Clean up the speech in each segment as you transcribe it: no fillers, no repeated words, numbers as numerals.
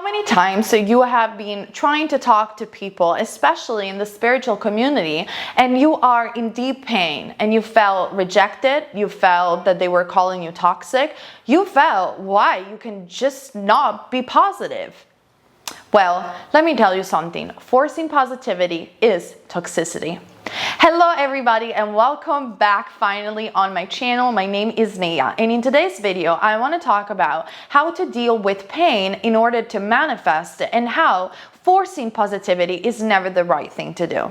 many times you have been trying to talk to people, especially in the spiritual community, and you are in deep pain and you felt rejected, you felt that they were calling you toxic, you felt why you can just not be positive. Well, let me tell you something. Forcing positivity is toxicity. Hello everybody and welcome back finally on my channel. My name is Naya, and in today's video I want to talk about how to deal with pain in order to manifest it and how forcing positivity is never the right thing to do.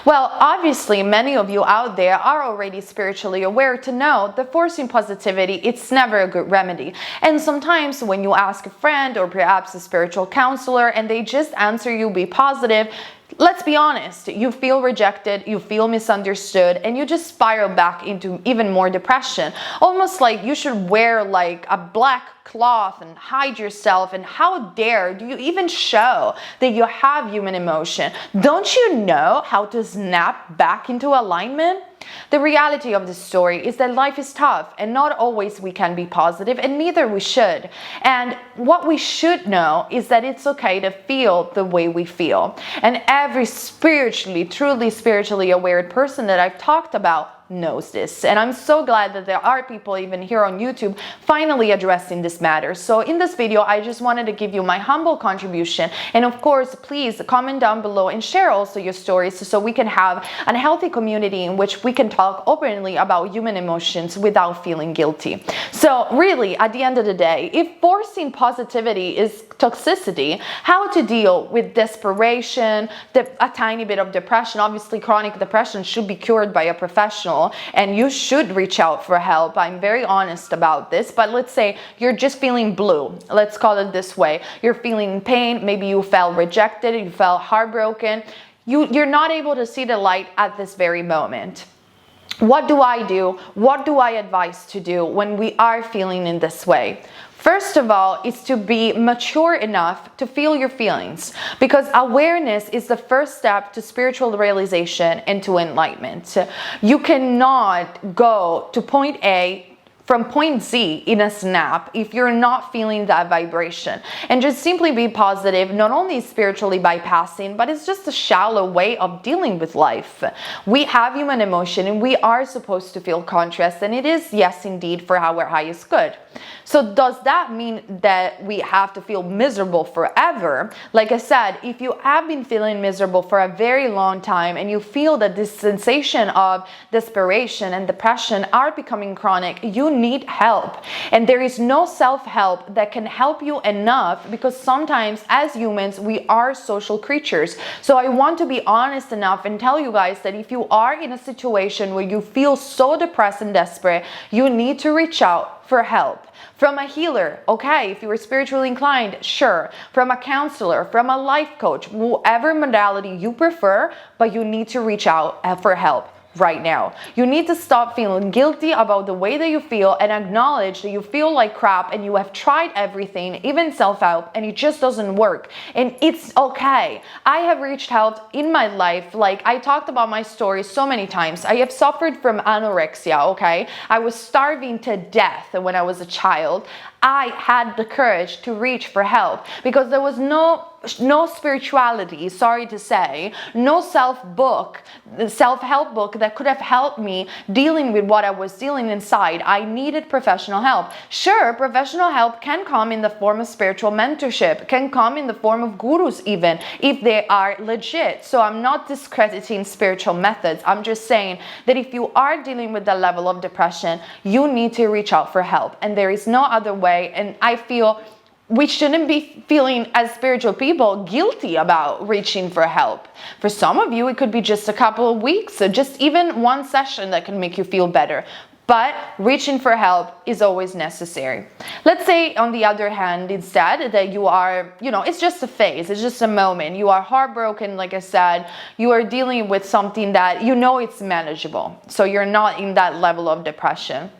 Well, obviously many of you out there are already spiritually aware to know that forcing positivity, it's never a good remedy. And sometimes when you ask a friend or perhaps a spiritual counselor and they just answer you be positive, let's be honest, you feel rejected, you feel misunderstood, and you just spiral back into even more depression. Almost like you should wear like a black cloth and hide yourself, and how dare do you even show that you have human emotion? Don't you know how to snap back into alignment? The reality of the story is that life is tough and not always we can be positive, and neither we should. And what we should know is that it's okay to feel the way we feel. And every truly spiritually aware person that I've talked about knows this, and I'm so glad that there are people even here on YouTube finally addressing this matter. So in this video I just wanted to give you my humble contribution, and of course please comment down below and share also your stories so we can have a healthy community in which we can talk openly about human emotions without feeling guilty. So really, at the end of the day, if forcing positivity is toxicity, how to deal with desperation, a tiny bit of depression. Obviously chronic depression should be cured by a professional, and you should reach out for help. I'm very honest about this, but let's say you're just feeling blue. Let's call it this way. You're feeling pain. Maybe you felt rejected, you felt heartbroken. You're not able to see the light at this very moment. What do I do? What do I advise to do when we are feeling in this way? First of all, is to be mature enough to feel your feelings, because awareness is the first step to spiritual realization and to enlightenment. You cannot go to point A from point Z in a snap if you're not feeling that vibration. And just simply be positive, not only spiritually bypassing, but it's just a shallow way of dealing with life. We have human emotion and we are supposed to feel contrast, and it is, yes indeed, for our highest good. So does that mean that we have to feel miserable forever? Like I said, if you have been feeling miserable for a very long time and you feel that this sensation of desperation and depression are becoming chronic, you need help. And there is no self-help that can help you enough, because sometimes as humans we are social creatures. So I want to be honest enough and tell you guys that if you are in a situation where you feel so depressed and desperate, you need to reach out for help. From a healer, okay, if you are spiritually inclined, sure. From a counselor, from a life coach, whatever modality you prefer, but you need to reach out for help right now. You need to stop feeling guilty about the way that you feel and acknowledge that you feel like crap and you have tried everything, even self-help, and it just doesn't work. And it's okay. I have reached out in my life, like I talked about my story so many times. I have suffered from anorexia, okay? I was starving to death when I was a child. I had the courage to reach for help because there was no spirituality, sorry to say, no self-help book that could have helped me dealing with what I was dealing inside. I needed professional help. Sure, professional help can come in the form of spiritual mentorship, can come in the form of gurus even, if they are legit. So I'm not discrediting spiritual methods. I'm just saying that if you are dealing with the level of depression, you need to reach out for help, and there is no other way. And I feel we shouldn't be feeling as spiritual people guilty about reaching for help. For some of you, it could be just a couple of weeks, so just even one session that can make you feel better. But reaching for help is always necessary. Let's say, on the other hand, instead, that you are, it's just a phase, it's just a moment. You are heartbroken, like I said, you are dealing with something that it's manageable. So you're not in that level of depression.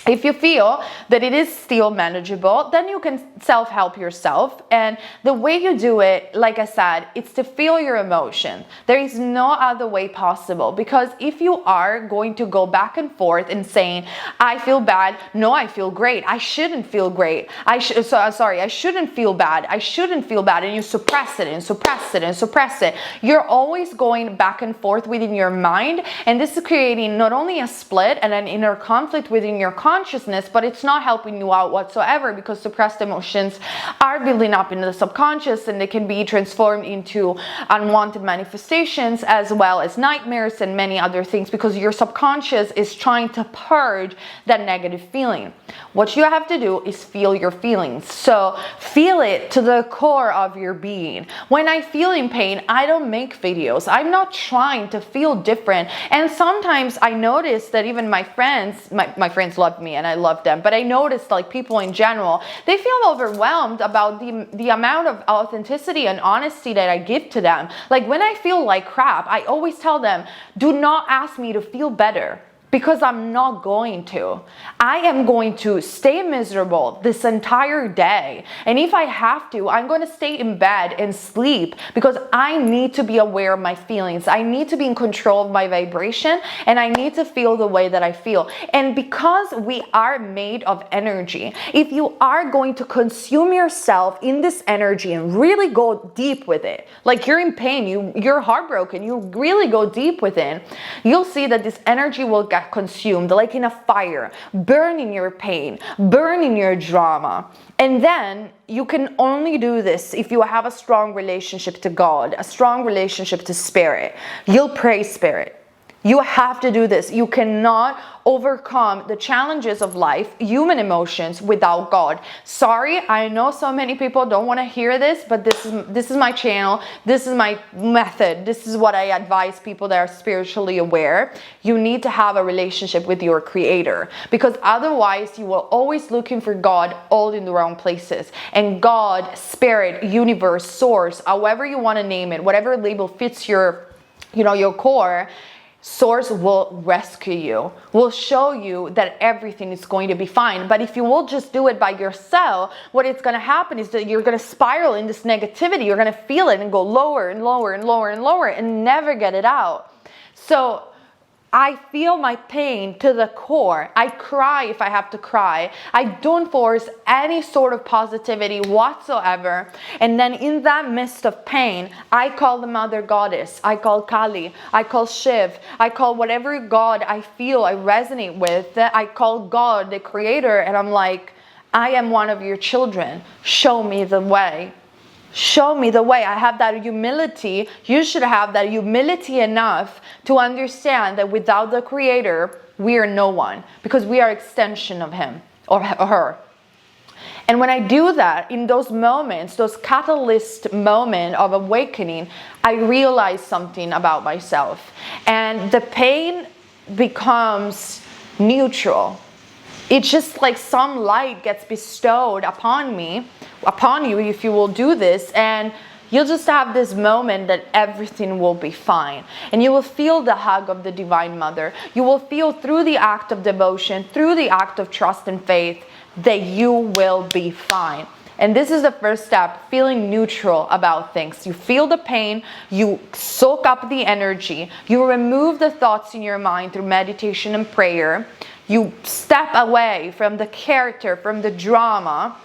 If you feel that it is still manageable, then you can self-help yourself. And the way you do it, like I said, it's to feel your emotion. There is no other way possible, because if you are going to go back and forth and saying, I feel bad, no, I feel great, I shouldn't feel great, I shouldn't feel bad, I shouldn't feel bad, and you suppress it and suppress it and suppress it, you're always going back and forth within your mind. And this is creating not only a split and an inner conflict within your consciousness, but it's not helping you out whatsoever, because suppressed emotions are building up in the subconscious, and they can be transformed into unwanted manifestations as well as nightmares and many other things, because your subconscious is trying to purge that negative feeling. What you have to do is feel your feelings. So feel it to the core of your being. When I feel in pain, I don't make videos. I'm not trying to feel different. And sometimes I notice that even my friends love me and I love them, but I noticed, like, people in general, they feel overwhelmed about the amount of authenticity and honesty that I give to them. Like, when I feel like crap, I always tell them, do not ask me to feel better, because I'm not going to. I am going to stay miserable this entire day. And if I have to, I'm going to stay in bed and sleep, because I need to be aware of my feelings. I need to be in control of my vibration, and I need to feel the way that I feel. And because we are made of energy, if you are going to consume yourself in this energy and really go deep with it, like you're in pain, you're heartbroken, you really go deep within, you'll see that this energy will get consumed like in a fire, burning your pain, burning your drama. And then you can only do this if you have a strong relationship to God, a strong relationship to Spirit. You'll pray Spirit. You have to do this. You cannot overcome the challenges of life, human emotions, without God. Sorry, I know so many people don't want to hear this, but this is my channel. This is my method. This is what I advise people that are spiritually aware. You need to have a relationship with your Creator, because otherwise you will always looking for God all in the wrong places. And God, Spirit, Universe, Source, however you want to name it, whatever label fits your core, Source will rescue you, will show you that everything is going to be fine. But if you will just do it by yourself, what it's going to happen is that you're going to spiral in this negativity. You're going to feel it and go lower and lower and lower and lower and never get it out. So I feel my pain to the core. I cry if I have to cry. I don't force any sort of positivity whatsoever. And then in that midst of pain, I call the Mother Goddess. I call Kali. I call Shiv. I call whatever God I feel I resonate with. I call God, the Creator. And I'm like, I am one of your children. Show me the way. Show me the way. I have that humility. You should have that humility enough to understand that without the Creator, we are no one, because we are extension of Him or her. And when I do that, in those moments, those catalyst moments of awakening, I realize something about myself. And the pain becomes neutral. It's just like some light gets bestowed upon you, if you will do this, and you'll just have this moment that everything will be fine. And you will feel the hug of the Divine Mother. You will feel through the act of devotion, through the act of trust and faith, that you will be fine. And this is the first step, feeling neutral about things. You feel the pain, you soak up the energy, you remove the thoughts in your mind through meditation and prayer. You step away from the character, from the drama,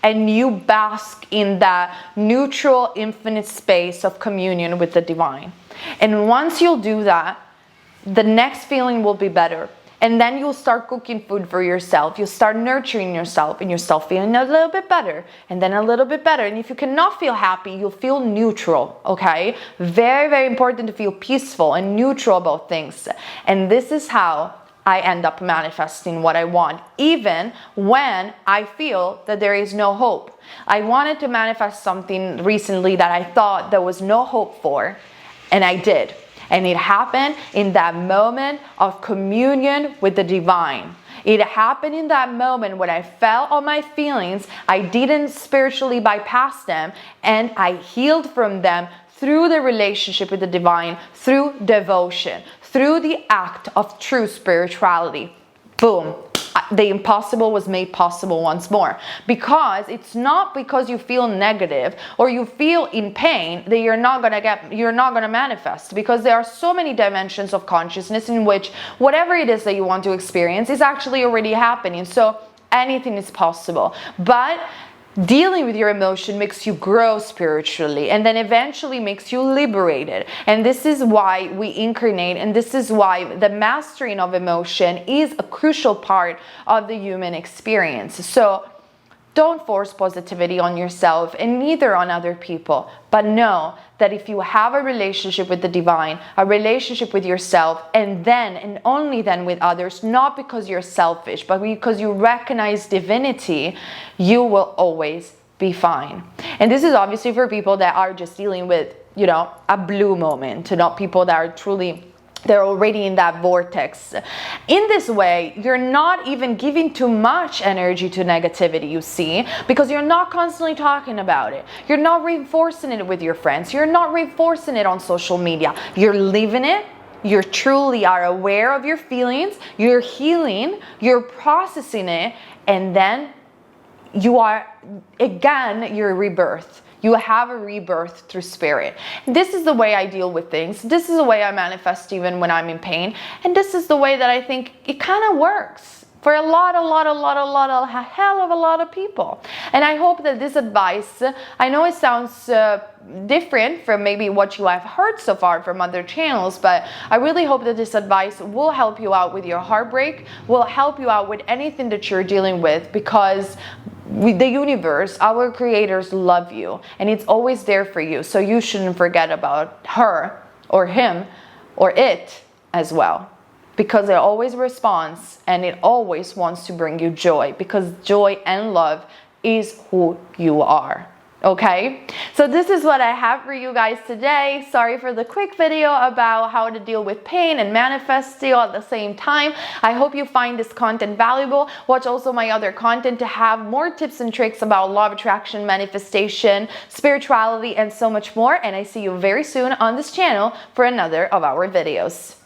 and you bask in that neutral, infinite space of communion with the divine. And once you'll do that, the next feeling will be better. And then you'll start cooking food for yourself. You'll start nurturing yourself, and you'll start feeling a little bit better, and then a little bit better. And if you cannot feel happy, you'll feel neutral, okay? Very, very important to feel peaceful and neutral about things. And this is how I end up manifesting what I want, even when I feel that there is no hope. I wanted to manifest something recently that I thought there was no hope for, and I did. And it happened in that moment of communion with the divine. It happened in that moment when I felt all my feelings. I didn't spiritually bypass them, and I healed from them through the relationship with the divine, through devotion, through the act of true spirituality. Boom. the impossible was made possible once more. Because it's not because you feel negative or you feel in pain that you're not gonna manifest, because there are so many dimensions of consciousness in which whatever it is that you want to experience is actually already happening. So anything is possible. But dealing with your emotion makes you grow spiritually, and then eventually makes you liberated. And this is why we incarnate, and this is why the mastering of emotion is a crucial part of the human experience. So don't force positivity on yourself and neither on other people, but know that if you have a relationship with the divine, a relationship with yourself, and then and only then with others, not because you're selfish, but because you recognize divinity, you will always be fine. And this is obviously for people that are just dealing with, you know, a blue moment, not people that are truly, they're already in that vortex. In this way, you're not even giving too much energy to negativity, you see, because you're not constantly talking about it. You're not reinforcing it with your friends. You're not reinforcing it on social media. You're living it. You truly are aware of your feelings. You're healing. You're processing it. And then you are, again, your rebirth. You have a rebirth through spirit. This is the way I deal with things. This is the way I manifest even when I'm in pain. And this is the way that I think it kind of works for a hell of a lot of people. And I hope that this advice, I know it sounds different from maybe what you have heard so far from other channels, but I really hope that this advice will help you out with your heartbreak, will help you out with anything that you're dealing with, because the universe, our creators, love you, and it's always there for you. So you shouldn't forget about her or him or it as well, because it always responds and it always wants to bring you joy, because joy and love is who you are. Okay, so this is what I have for you guys today. Sorry for the quick video about how to deal with pain and manifest still at the same time. I hope you find this content valuable. Watch also my other content to have more tips and tricks about law of attraction, manifestation, spirituality, and so much more. And I see you very soon on this channel for another of our videos.